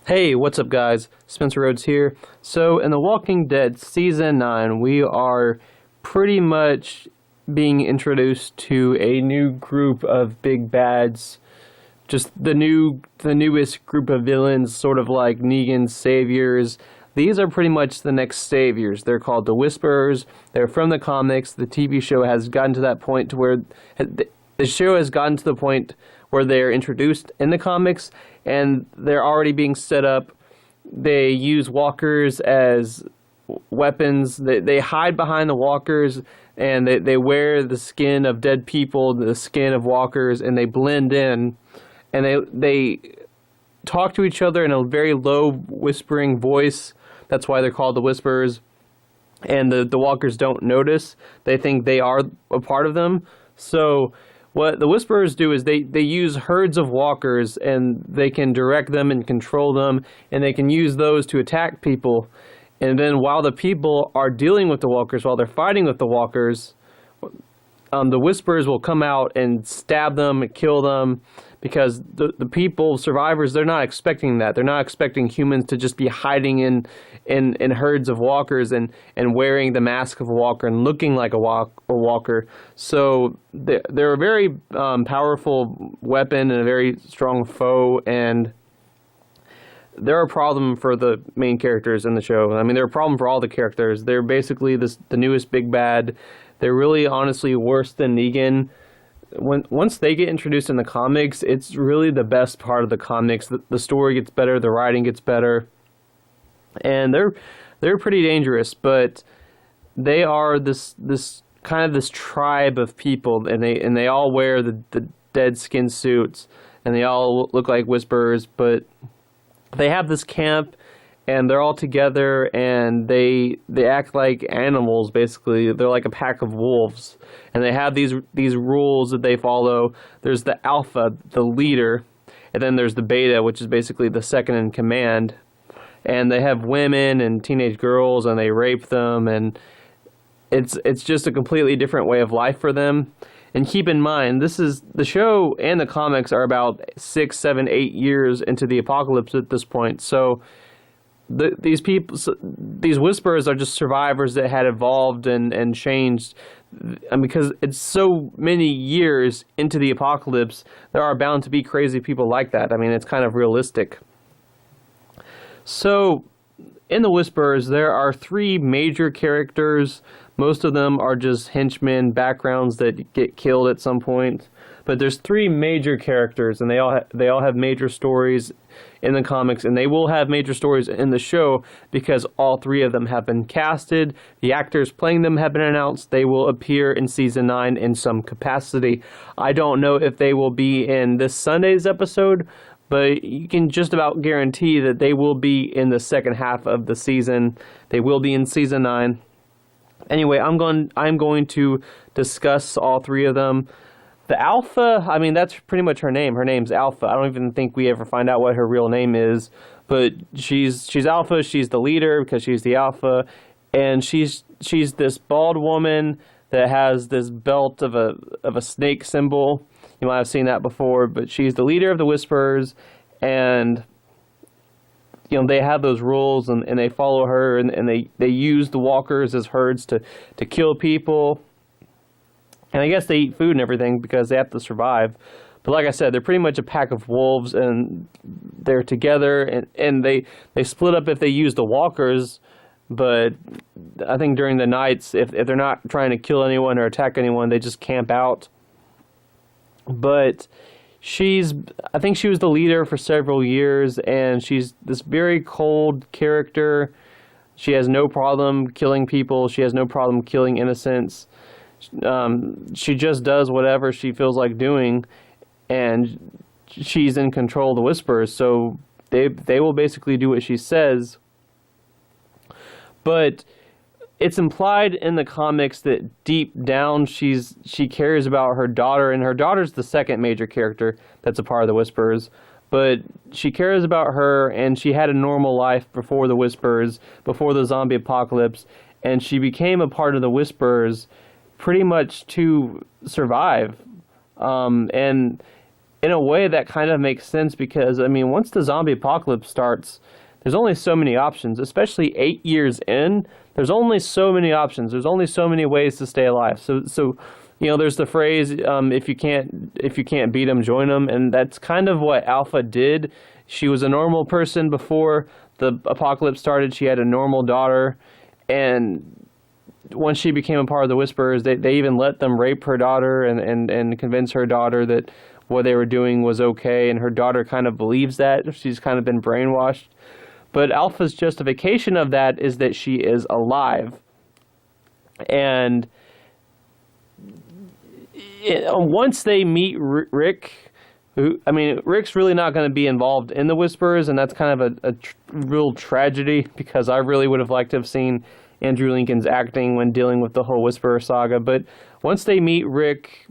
Hey, what's up, guys? Spencer Rhodes here. So, in The Walking Dead Season 9, we are pretty much being introduced to a new group of big bads. Just the newest group of villains, sort of like Negan's saviors. These are pretty much the next saviors. They're called the Whisperers. They're from the comics. The TV show has gotten to that point to where the show has gotten to the point where they're introduced in the comics and they're already being set up. They use walkers as weapons. They hide behind the walkers and they wear the skin of dead people, the skin of walkers, and they blend in. And they talk to each other in a very low whispering voice. That's why they're called the Whisperers. And the walkers don't notice. They think they are a part of them. So what the Whisperers do is they use herds of walkers and they can direct them and control them, and they can use those to attack people. And then while the people are dealing with the walkers, while they're fighting with the walkers, the Whisperers will come out and stab them and kill them, because the people, survivors, they're not expecting that. They're not expecting humans to just be hiding in herds of walkers and wearing the mask of a walker and looking like a walker. So they're a very powerful weapon and a very strong foe, and they're a problem for the main characters in the show. I mean, they're a problem for all the characters. They're basically the newest big bad. They're really, honestly, worse than Negan. Once they get introduced in the comics, it's really the best part of the comics. The story gets better, the writing gets better, and they're pretty dangerous. But they are this kind of this tribe of people, and they all wear the dead skin suits, and they all look like Whisperers. But they have this camp, and they're all together, and they act like animals. Basically, they're like a pack of wolves, and they have these rules that they follow. There's the alpha, the leader, and then there's the beta, which is basically the second in command. And they have women and teenage girls, and they rape them, and it's just a completely different way of life for them. And keep in mind, this is the show and the comics are about 6, 7, 8 years into the apocalypse at this point. So these people, these Whisperers, are just survivors that had evolved and changed. And because it's so many years into the apocalypse, there are bound to be crazy people like that. I mean, it's kind of realistic. So, in the Whisperers, there are 3 major characters. Most of them are just henchmen, backgrounds that get killed at some point. But there's 3 major characters, and they all have major stories in the comics, and they will have major stories in the show because all 3 of them have been casted. The actors playing them have been announced. They will appear in Season 9 in some capacity. I don't know if they will be in this Sunday's episode, but you can just about guarantee that they will be in the second half of the season. They will be in Season 9. Anyway, I'm going to discuss all 3 of them. The Alpha, I mean, that's pretty much her name. Her name's Alpha. I don't even think we ever find out what her real name is, but she's Alpha. She's the leader because she's the Alpha, and she's this bald woman that has this belt of a snake symbol. You might have seen that before, but she's the leader of the Whisperers, and they have those rules, and they follow her, and they use the walkers as herds to kill people. And I guess they eat food and everything because they have to survive. But like I said, they're pretty much a pack of wolves, and they're together, and they split up if they use the walkers. But I think during the nights, if they're not trying to kill anyone or attack anyone, they just camp out. But I think she was the leader for several years, and she's this very cold character. She has no problem killing people. She has no problem killing innocents. She just does whatever she feels like doing, and she's in control of the Whisperers, so they will basically do what she says. But it's implied in the comics that deep down she cares about her daughter, and her daughter's the second major character that's a part of the Whisperers. But she cares about her, and she had a normal life before the Whisperers, before the zombie apocalypse, and she became a part of the Whisperers pretty much to survive. And in a way that kind of makes sense because, I mean, once the zombie apocalypse starts, there's only so many options, especially 8 years in. There's only so many options. There's only so many ways to stay alive. So there's the phrase, if you can't beat them, join them, and that's kind of what Alpha did. She was a normal person before the apocalypse started. She had a normal daughter, and once she became a part of the Whisperers, they even let them rape her daughter and convince her daughter that what they were doing was okay, and her daughter kind of believes that. She's kind of been brainwashed. But Alpha's justification of that is that she is alive. And once they meet Rick, Rick's really not going to be involved in the Whisperers, and that's kind of a real tragedy because I really would have liked to have seen Andrew Lincoln's acting when dealing with the whole Whisperer saga. But once they meet Rick,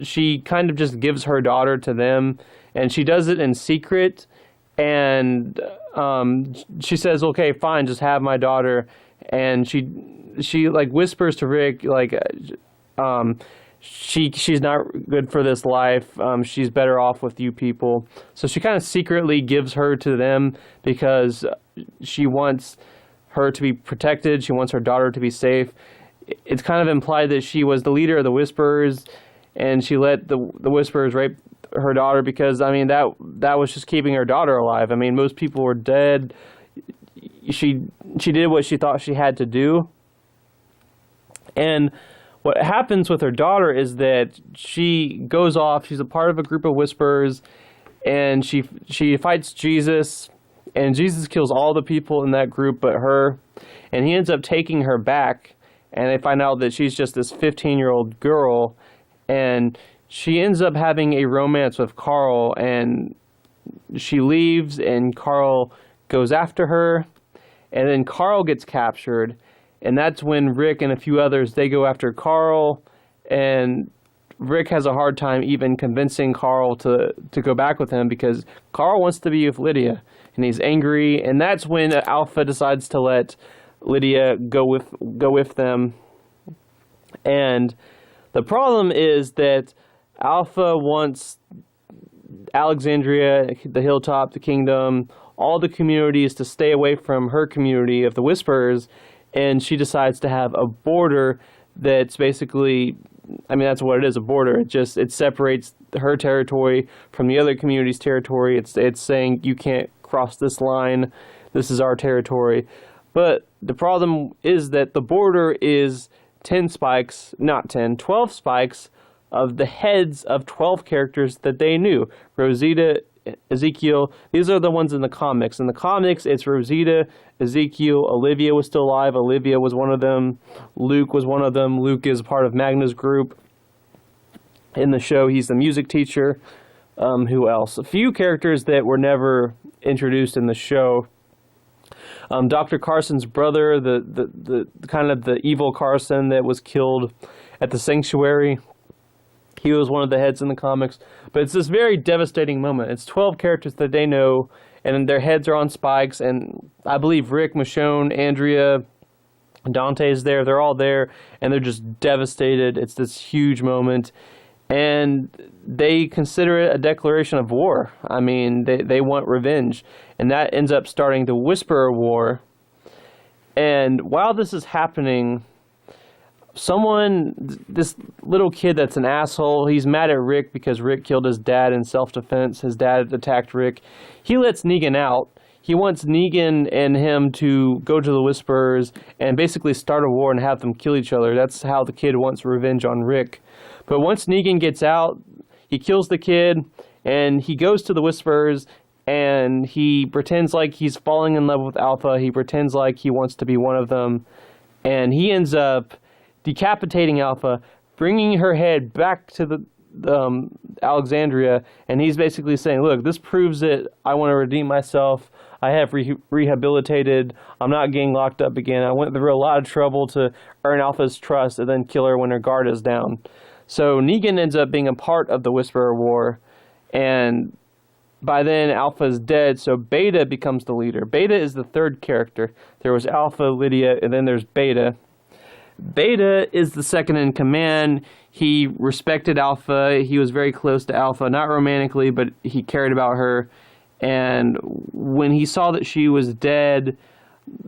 she kind of just gives her daughter to them, and she does it in secret. And she says, "Okay, fine, just have my daughter." And she like whispers to Rick, like, she's not good for this life. She's better off with you people. So she kind of secretly gives her to them because she wants her to be protected. She wants her daughter to be safe. It's kind of implied that she was the leader of the Whisperers, and she let the Whisperers rape her daughter because, I mean, that was just keeping her daughter alive. I mean, most people were dead. She did what she thought she had to do. And what happens with her daughter is that she goes off. She's a part of a group of Whisperers, and she fights Jesus, and Jesus kills all the people in that group but her, and he ends up taking her back, and they find out that she's just this 15-year-old girl, and she ends up having a romance with Carl, and she leaves, and Carl goes after her, and then Carl gets captured, and that's when Rick and a few others, they go after Carl, and Rick has a hard time even convincing Carl to go back with him because Carl wants to be with Lydia, and he's angry, and that's when Alpha decides to let Lydia go with them. And the problem is that Alpha wants Alexandria, the Hilltop, the Kingdom, all the communities to stay away from her community of the Whisperers, and she decides to have a border that's basically, I mean, that's what it is, a border. It separates her territory from the other community's territory. It's saying you can't cross this line. This is our territory. But the problem is that the border is 12 spikes of the heads of 12 characters that they knew. Rosita, Ezekiel, these are the ones in the comics. In the comics, it's Rosita, Ezekiel, Olivia was still alive. Olivia was one of them. Luke was one of them. Luke is part of Magna's group. In the show, he's the music teacher. Who else? A few characters that were never introduced in the show. Dr. Carson's brother, the kind of the evil Carson that was killed at the sanctuary. He was one of the heads in the comics. But it's this very devastating moment. It's 12 characters that they know, and their heads are on spikes. And I believe Rick, Michonne, Andrea, Dante's there. They're all there, and they're just devastated. It's this huge moment. And they consider it a declaration of war. I mean, they want revenge. And that ends up starting the Whisperer War. And while this is happening, this little kid that's an asshole, he's mad at Rick because Rick killed his dad in self-defense. His dad attacked Rick. He lets Negan out. He wants Negan and him to go to the Whisperers and basically start a war and have them kill each other. That's how the kid wants revenge on Rick. But once Negan gets out, he kills the kid, and he goes to the Whisperers, and he pretends like he's falling in love with Alpha. He pretends like he wants to be one of them, and he ends up decapitating Alpha, bringing her head back to the Alexandria, and he's basically saying, look, this proves that I want to redeem myself. I have rehabilitated. I'm not getting locked up again. I went through a lot of trouble to earn Alpha's trust and then kill her when her guard is down. So Negan ends up being a part of the Whisperer War, and by then Alpha's dead, so Beta becomes the leader. Beta is the third character. There was Alpha, Lydia, and then there's Beta. Beta is the second in command. He respected Alpha. He was very close to Alpha, not romantically, but he cared about her. And when he saw that she was dead,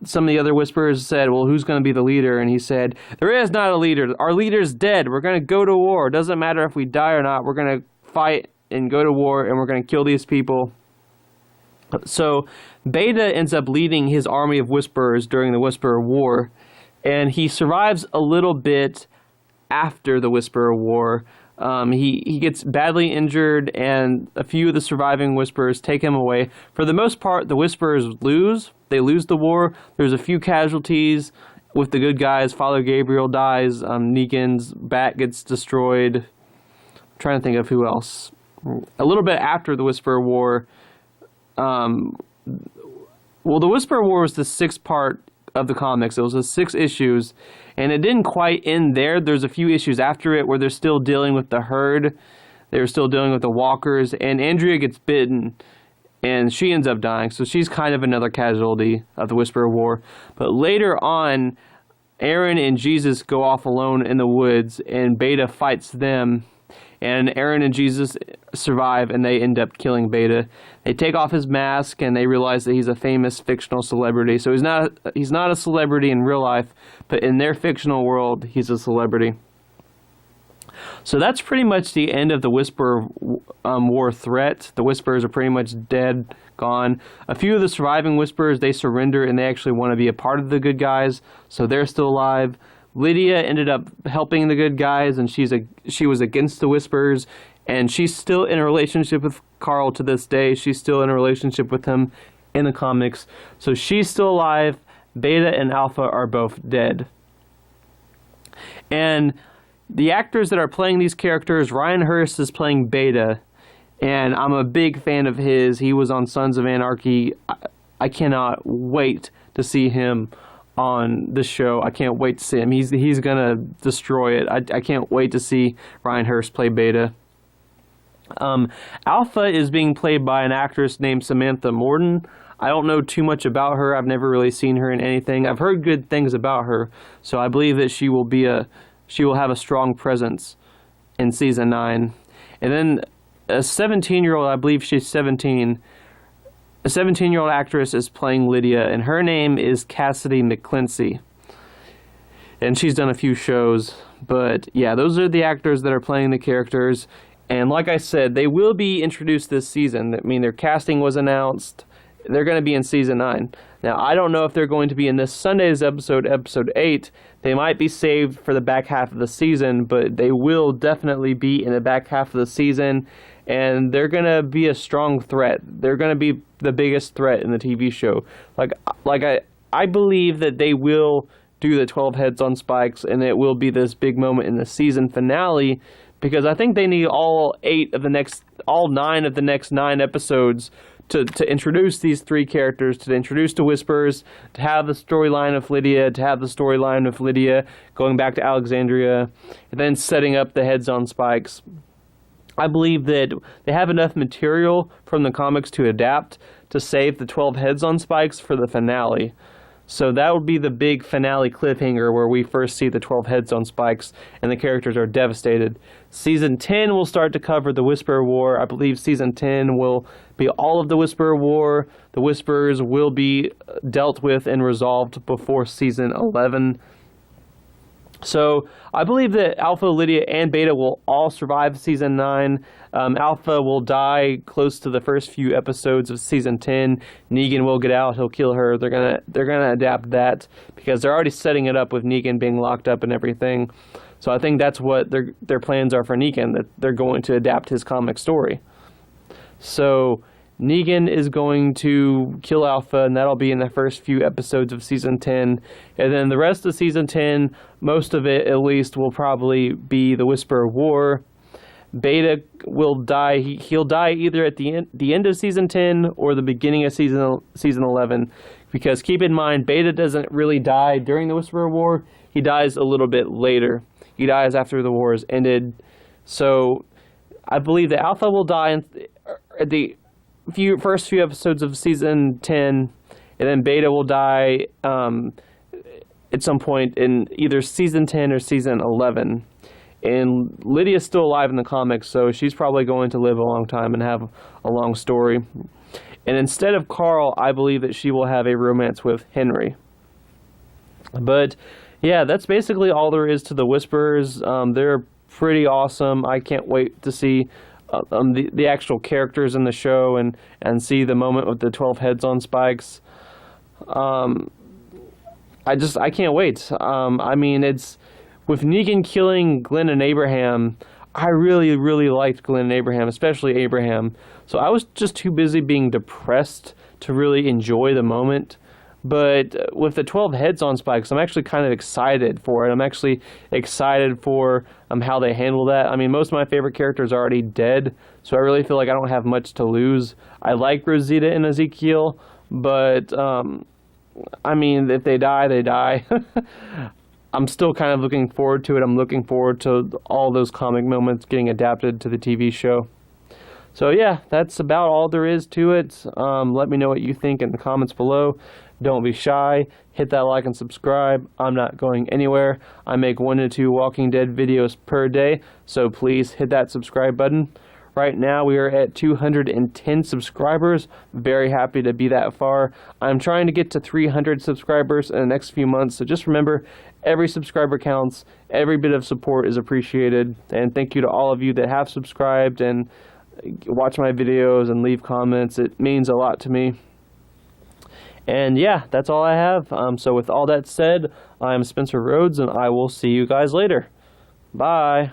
some of the other Whisperers said, well, who's going to be the leader? And he said, there is not a leader. Our leader's dead. We're going to go to war. It doesn't matter if we die or not. We're going to fight and go to war, and we're going to kill these people. So Beta ends up leading his army of Whisperers during the Whisperer War, and he survives a little bit after the Whisperer War. He gets badly injured, and a few of the surviving Whisperers take him away. For the most part, the Whisperers lose. They lose the war. There's a few casualties with the good guys. Father Gabriel dies. Negan's bat gets destroyed. I'm trying to think of who else. A little bit after the Whisperer War, the Whisperer War was the sixth part of the comics. It was the 6 issues, and it didn't quite end there. There's a few issues after it where they're still dealing with the herd. They're still dealing with the walkers, and Andrea gets bitten, and she ends up dying. So she's kind of another casualty of the Whisperer War. But later on, Aaron and Jesus go off alone in the woods, and Beta fights them. And Aaron and Jesus survive, and they end up killing Beta. They take off his mask, and they realize that he's a famous fictional celebrity. So he's not a celebrity in real life, but in their fictional world, he's a celebrity. So that's pretty much the end of the Whisperer War threat. The Whisperers are pretty much dead, gone. A few of the surviving Whisperers, they surrender, and they actually want to be a part of the good guys, so they're still alive. Lydia ended up helping the good guys, and she was against the Whisperers, and she's still in a relationship with Carl to this day. She's still in a relationship with him in the comics. So she's still alive. Beta and Alpha are both dead. And the actors that are playing these characters, Ryan Hurst is playing Beta, and I'm a big fan of his. He was on Sons of Anarchy. I cannot wait to see him on the show. I can't wait to see him. He's gonna destroy it. I can't wait to see Ryan Hurst play Beta. Alpha is being played by an actress named Samantha Morton. I don't know too much about her. I've never really seen her in anything. I've heard good things about her, so I believe that she will have a strong presence in season 9. And then a 17-year-old, I believe she's 17. A 17-year-old actress is playing Lydia, and her name is Cassidy McClincy. And she's done a few shows. But yeah, those are the actors that are playing the characters. And like I said, they will be introduced this season. I mean, their casting was announced. They're going to be in season 9. Now, I don't know if they're going to be in this Sunday's episode 8. They might be saved for the back half of the season, but they will definitely be in the back half of the season. And they're going to be a strong threat. They're going to be the biggest threat in the TV show. I believe that they will do the 12 heads on spikes, and it will be this big moment in the season finale, because I think they need all 9 of the next 9 episodes to introduce these 3 characters, to introduce the Whisperers, to have the storyline of Lydia, going back to Alexandria, and then setting up the heads on spikes. I believe that they have enough material from the comics to adapt to save the 12 heads on spikes for the finale. So that would be the big finale cliffhanger where we first see the 12 heads on spikes and the characters are devastated. Season 10 will start to cover the Whisperer War. I believe Season 10 will be all of the Whisperer War. The Whisperers will be dealt with and resolved before Season 11. So I believe that Alpha, Lydia, and Beta will all survive Season 9. Alpha will die close to the first few episodes of Season 10. Negan will get out. He'll kill her. They're gonna adapt that because they're already setting it up with Negan being locked up and everything. So I think that's what their plans are for Negan, that they're going to adapt his comic story. So Negan is going to kill Alpha, and that'll be in the first few episodes of Season 10. And then the rest of Season 10, most of it at least, will probably be the Whisperer War. Beta will die. He'll die either at the end of Season 10 or the beginning of Season 11. Because keep in mind, Beta doesn't really die during the Whisperer War. He dies a little bit later. He dies after the war is ended. So I believe that Alpha will die at the first few episodes of Season 10, and then Beta will die at at some point in either season 10 or season 11. And Lydia's still alive in the comics, so she's probably going to live a long time and have a long story. And instead of Carl, I believe that she will have a romance with Henry. But yeah, that's basically all there is to the Whisperers. They're pretty awesome. I can't wait to see the actual characters in the show and see the moment with the 12 heads on spikes. I can't wait. I mean, it's with Negan killing Glenn and Abraham. I really, really liked Glenn and Abraham, especially Abraham. So I was just too busy being depressed to really enjoy the moment. But with the 12 heads on spikes, I'm actually kind of excited for it. I'm actually excited for how they handle that. I mean, most of my favorite characters are already dead, so I really feel like I don't have much to lose. I like Rosita and Ezekiel, but I mean, if they die, they die. I'm still kind of looking forward to it. I'm looking forward to all those comic moments getting adapted to the TV show. So yeah, that's about all there is to it. Let me know what you think in the comments below. Don't be shy. Hit that like and subscribe. I'm not going anywhere. I make 1 to 2 Walking Dead videos per day, so please hit that subscribe button. Right now we are at 210 subscribers. Very happy to be that far. I'm trying to get to 300 subscribers in the next few months, so just remember, every subscriber counts. Every bit of support is appreciated. And thank you to all of you that have subscribed and watch my videos and leave comments. It means a lot to me. And yeah, that's all I have. So with all that said, I'm Spencer Rhodes, and I will see you guys later. Bye.